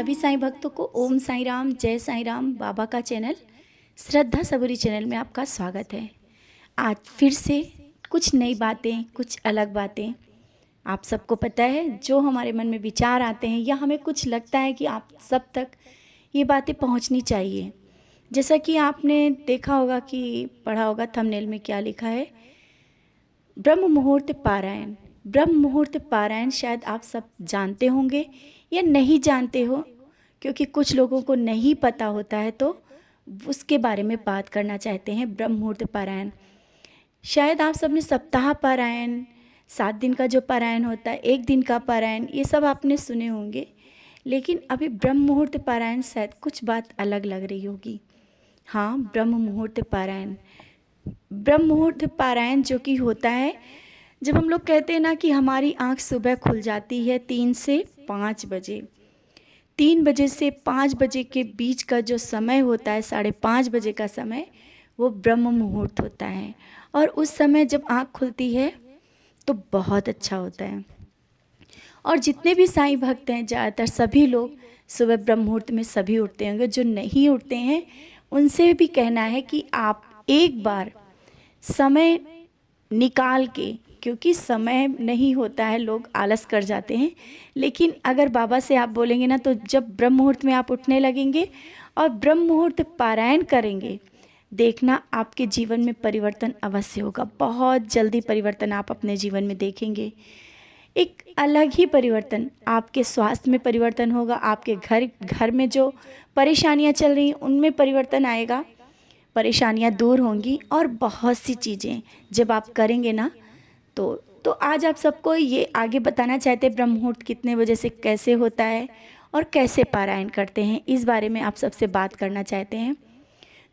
सभी साईं भक्तों को ओम साईं राम, जय साईं राम। बाबा का चैनल श्रद्धा सबूरी चैनल में आपका स्वागत है। आज फिर से कुछ नई बातें, कुछ अलग बातें। आप सबको पता है, जो हमारे मन में विचार आते हैं या हमें कुछ लगता है कि आप सब तक ये बातें पहुंचनी चाहिए। जैसा कि आपने देखा होगा कि पढ़ा होगा थंबनेल में क्या लिखा है, ब्रह्म मुहूर्त पारायण। ब्रह्म मुहूर्त पारायण शायद आप सब जानते होंगे या नहीं जानते हो, क्योंकि कुछ लोगों को नहीं पता होता है, तो उसके बारे में बात करना चाहते हैं। ब्रह्म मुहूर्त पारायण, शायद आप सब ने सप्ताह पारायण, 7 दिन का जो पारायण होता है, 1 दिन का पारायण, ये सब आपने सुने होंगे। लेकिन अभी ब्रह्म मुहूर्त पारायण शायद कुछ बात अलग लग रही होगी। हाँ, ब्रह्म मुहूर्त पारायण। ब्रह्म मुहूर्त पारायण जो कि होता है, जब हम लोग कहते हैं ना कि हमारी आँख सुबह खुल जाती है 3 से 5 बजे। 3 बजे से 5 बजे के बीच का जो समय होता है, 5:30 बजे का समय, वो ब्रह्म मुहूर्त होता है। और उस समय जब आँख खुलती है तो बहुत अच्छा होता है। और जितने भी साईं भक्त हैं, ज़्यादातर सभी लोग सुबह ब्रह्म मुहूर्त में सभी उठते होंगे। जो नहीं उठते हैं उनसे भी कहना है कि आप एक बार समय निकाल के, क्योंकि समय नहीं होता है, लोग आलस कर जाते हैं, लेकिन अगर बाबा से आप बोलेंगे ना, तो जब ब्रह्म मुहूर्त में आप उठने लगेंगे और ब्रह्म मुहूर्त पारायण करेंगे, देखना आपके जीवन में परिवर्तन अवश्य होगा। बहुत जल्दी परिवर्तन आप अपने जीवन में देखेंगे। एक अलग ही परिवर्तन, आपके स्वास्थ्य में परिवर्तन होगा, आपके घर में जो परेशानियां चल रही हैं उनमें परिवर्तन आएगा, परेशानियां दूर होंगी। और बहुत सी चीज़ें जब आप करेंगे ना, तो आज आप सबको ये आगे बताना चाहते हैं ब्रह्म मुहूर्त कितने बजे से कैसे होता है और कैसे पारायण करते हैं, इस बारे में आप सबसे बात करना चाहते हैं।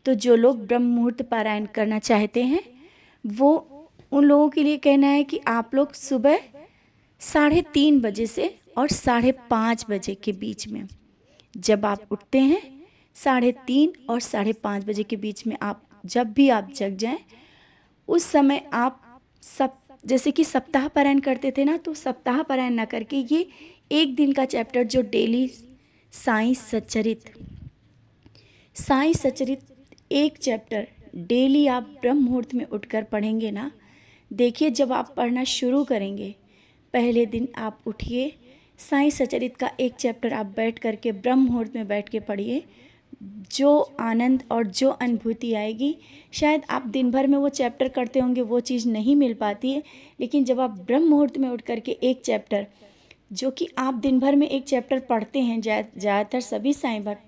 तो जो लोग ब्रह्म मुहूर्त पारायण करना चाहते हैं, वो उन लोगों के लिए कहना है कि आप लोग सुबह 3:30 बजे से और 5:30 बजे के बीच में जब आप उठते हैं, 3:30 और 5:30 बजे के बीच में आप जब भी आप जग जाएं, उस समय आप सब, जैसे कि सप्ताह पारायण करते थे ना, तो सप्ताह पारायण ना करके ये 1 दिन का चैप्टर जो डेली साईं सचरित एक चैप्टर डेली आप ब्रह्म मुहूर्त में उठकर पढ़ेंगे ना, देखिए जब आप पढ़ना शुरू करेंगे, पहले दिन आप उठिए, साईं सचरित का एक चैप्टर आप बैठ करके ब्रह्म मुहूर्त में बैठ के पढ़िए। जो आनंद और जो अनुभूति आएगी, शायद आप दिन भर में वो चैप्टर करते होंगे, वो चीज़ नहीं मिल पाती है, लेकिन जब आप ब्रह्म मुहूर्त में उठ करके एक चैप्टर, जो कि आप दिन भर में एक चैप्टर पढ़ते हैं, ज़्यादातर सभी साईं भक्त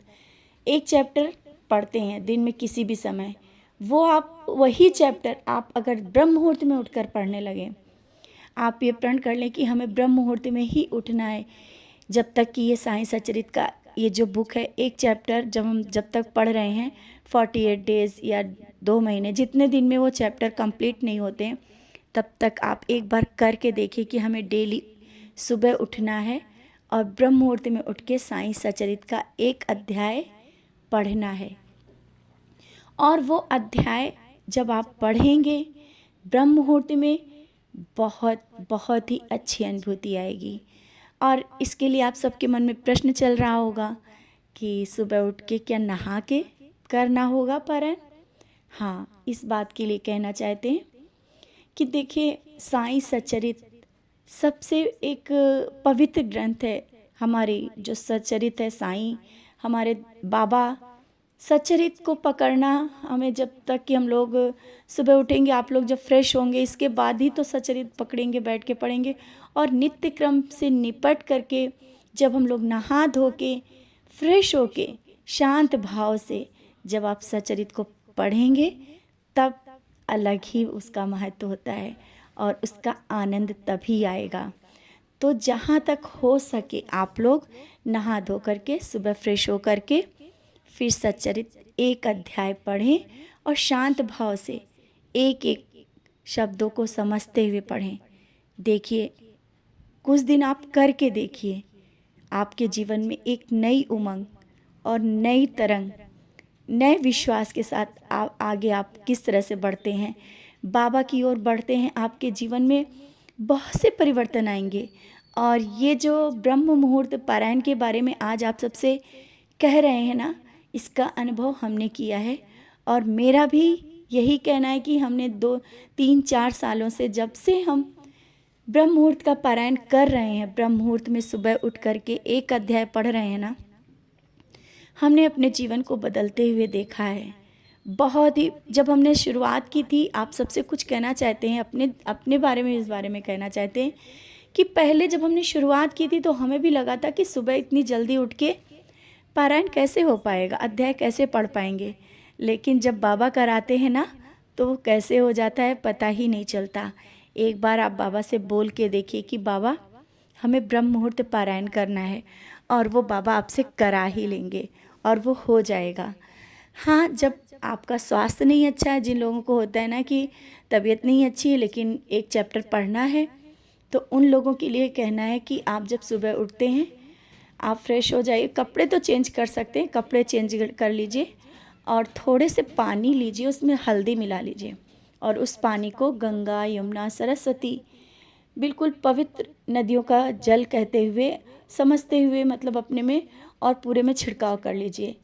एक चैप्टर पढ़ते हैं दिन में किसी भी समय, वो आप वही चैप्टर आप अगर ब्रह्म मुहूर्त में उठकर पढ़ने लगें, आप ये प्रण कर लें कि हमें ब्रह्म मुहूर्त में ही उठना है। जब तक कि ये साईं सचरित का ये जो बुक है, एक चैप्टर जब तक पढ़ रहे हैं, 48 डेज़ या 2 महीने, जितने दिन में वो चैप्टर कंप्लीट नहीं होते हैं, तब तक आप एक बार करके देखिए कि हमें डेली सुबह उठना है और ब्रह्म मुहूर्त में उठ के साईं सचरित का एक अध्याय पढ़ना है। और वो अध्याय जब आप पढ़ेंगे ब्रह्म मुहूर्त में, बहुत बहुत ही अच्छी अनुभूति आएगी। और इसके लिए आप सबके मन में प्रश्न चल रहा होगा कि सुबह उठ के क्या नहा के करना होगा पारायण? हाँ, इस बात के लिए कहना चाहते हैं कि देखिए, साईं सचरित सबसे एक पवित्र ग्रंथ है। हमारी जो सचरित है, साईं हमारे बाबा सचरित को पकड़ना, हमें जब तक कि हम लोग सुबह उठेंगे, आप लोग जब फ्रेश होंगे, इसके बाद ही तो सचरित पकड़ेंगे, बैठ के पढ़ेंगे। और नित्य क्रम से निपट करके जब हम लोग नहा धो के फ्रेश होके शांत भाव से जब आप सचरित को पढ़ेंगे, तब अलग ही उसका महत्व होता है और उसका आनंद तभी आएगा। तो जहाँ तक हो सके आप लोग नहा धो करके सुबह फ्रेश हो करके फिर सच्चरित एक अध्याय पढ़ें और शांत भाव से एक एक शब्दों को समझते हुए पढ़ें। देखिए, कुछ दिन आप करके देखिए, आपके जीवन में एक नई उमंग और नई तरंग, नए विश्वास के साथ आगे आप किस तरह से बढ़ते हैं, बाबा की ओर बढ़ते हैं, आपके जीवन में बहुत से परिवर्तन आएंगे और ये जो ब्रह्म मुहूर्त पारायण के बारे में आज आप सबसे कह रहे हैं ना, इसका अनुभव हमने किया है। और मेरा भी यही कहना है कि हमने 2 3 4 सालों से, जब से हम ब्रह्म मुहूर्त का पारायण कर रहे हैं, ब्रह्म मुहूर्त में सुबह उठ करके एक अध्याय पढ़ रहे हैं ना, हमने अपने जीवन को बदलते हुए देखा है। बहुत ही, जब हमने शुरुआत की थी, आप सबसे कुछ कहना चाहते हैं अपने अपने बारे में, इस बारे में कहना चाहते हैं कि पहले जब हमने शुरुआत की थी तो हमें भी लगा था कि सुबह इतनी जल्दी उठ के पारायण कैसे हो पाएगा, अध्याय कैसे पढ़ पाएंगे। लेकिन जब बाबा कराते हैं ना, तो वो कैसे हो जाता है पता ही नहीं चलता। एक बार आप बाबा से बोल के देखिए कि बाबा हमें ब्रह्म मुहूर्त पारायण करना है, और वो बाबा आपसे करा ही लेंगे और वो हो जाएगा। हाँ, जब आपका स्वास्थ्य नहीं अच्छा है, जिन लोगों को होता है ना कि तबीयत नहीं अच्छी है लेकिन एक चैप्टर पढ़ना है, तो उन लोगों के लिए कहना है कि आप जब सुबह उठते हैं आप फ्रेश हो जाइए। कपड़े तो चेंज कर सकते हैं, कपड़े चेंज कर लीजिए और थोड़े से पानी लीजिए, उसमें हल्दी मिला लीजिए और उस पानी को गंगा, यमुना, सरस्वती, बिल्कुल पवित्र नदियों का जल कहते हुए, समझते हुए, मतलब अपने में और पूरे में छिड़काव कर लीजिए।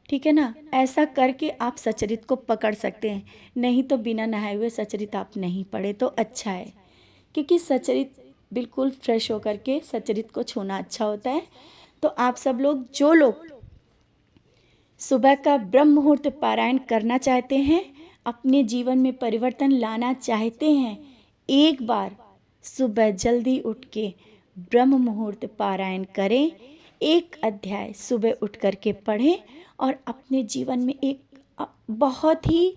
ठीक है ना। ऐसा करके आप सचरित को पकड़ सकते हैं। नहीं तो बिना नहाए हुए सचरित आप नहीं पढ़े तो अच्छा है, क्योंकि सचरित बिल्कुल फ्रेश होकर के सचरित को छूना अच्छा होता है। तो आप सब लोग, जो लोग सुबह का ब्रह्म मुहूर्त पारायण करना चाहते हैं, अपने जीवन में परिवर्तन लाना चाहते हैं, एक बार सुबह जल्दी उठ के ब्रह्म मुहूर्त पारायण करें। एक अध्याय सुबह उठ करके पढ़ें और अपने जीवन में एक बहुत ही,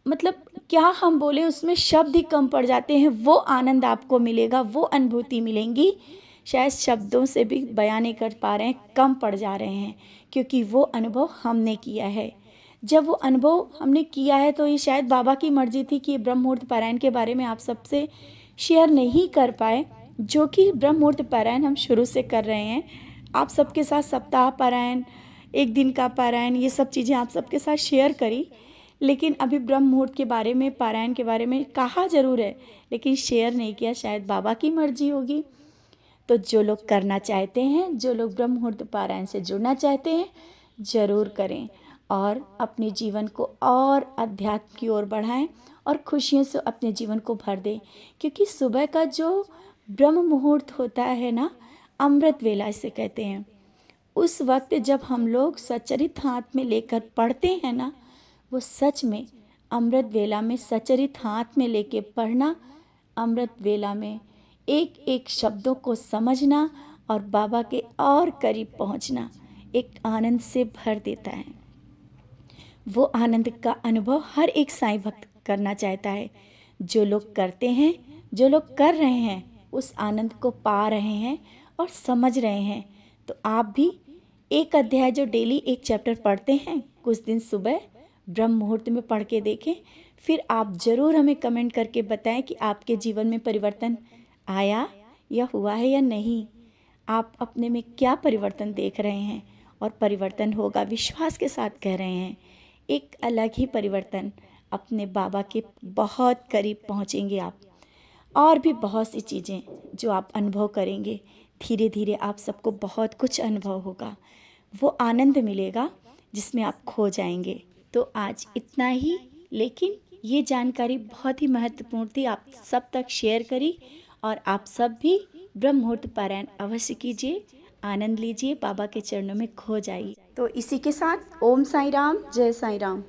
मतलब क्या हम बोले, उसमें शब्द ही कम पड़ जाते हैं। वो आनंद आपको मिलेगा, वो अनुभूति मिलेंगी, शायद शब्दों से भी बयान नहीं कर पा रहे हैं, कम पड़ जा रहे हैं, क्योंकि वो अनुभव हमने किया है। जब वो अनुभव हमने किया है तो ये शायद बाबा की मर्जी थी कि ब्रह्म मुहूर्त पारायण के बारे में आप सबसे शेयर नहीं कर पाए, जो कि ब्रह्म मुहूर्त पारायण हम शुरू से कर रहे हैं। आप सबके साथ सप्ताह पारायण, एक दिन का पारायण, ये सब चीज़ें आप सबके साथ शेयर करी, लेकिन अभी ब्रह्म मुहूर्त के बारे में, पारायण के बारे में कहा ज़रूर है, लेकिन शेयर नहीं किया। शायद बाबा की मर्जी होगी। तो जो लोग करना चाहते हैं, जो लोग ब्रह्म मुहूर्त पारायण से जुड़ना चाहते हैं, ज़रूर करें और अपने जीवन को और अध्यात्म की ओर बढ़ाएं और खुशियों से अपने जीवन को भर दें। क्योंकि सुबह का जो ब्रह्म मुहूर्त होता है ना, अमृत वेला इसे कहते हैं, उस वक्त जब हम लोग सचरित हाथ में लेकर पढ़ते हैं ना, वो सच में अमृत वेला में सचरित हाथ में लेके पढ़ना, अमृत वेला में एक एक शब्दों को समझना और बाबा के और करीब पहुंचना एक आनंद से भर देता है। वो आनंद का अनुभव हर एक साईं भक्त करना चाहता है। जो लोग करते हैं, जो लोग कर रहे हैं, उस आनंद को पा रहे हैं और समझ रहे हैं। तो आप भी एक अध्याय जो डेली एक चैप्टर पढ़ते हैं, कुछ दिन सुबह ब्रह्म मुहूर्त में पढ़ के देखें। फिर आप ज़रूर हमें कमेंट करके बताएं कि आपके जीवन में परिवर्तन आया या हुआ है या नहीं। आप अपने में क्या परिवर्तन देख रहे हैं, और परिवर्तन होगा, विश्वास के साथ कह रहे हैं। एक अलग ही परिवर्तन, अपने बाबा के बहुत करीब पहुंचेंगे आप, और भी बहुत सी चीज़ें जो आप अनुभव करेंगे। धीरे धीरे आप सबको बहुत कुछ अनुभव होगा, वो आनंद मिलेगा जिसमें आप खो जाएंगे। तो आज इतना ही, लेकिन ये जानकारी बहुत ही महत्वपूर्ण थी, आप सब तक शेयर करी। और आप सब भी ब्रह्म मुहूर्त पारायण अवश्य कीजिए, आनंद लीजिए, बाबा के चरणों में खो जाइए। तो इसी के साथ ओम साईं राम, जय साईं राम।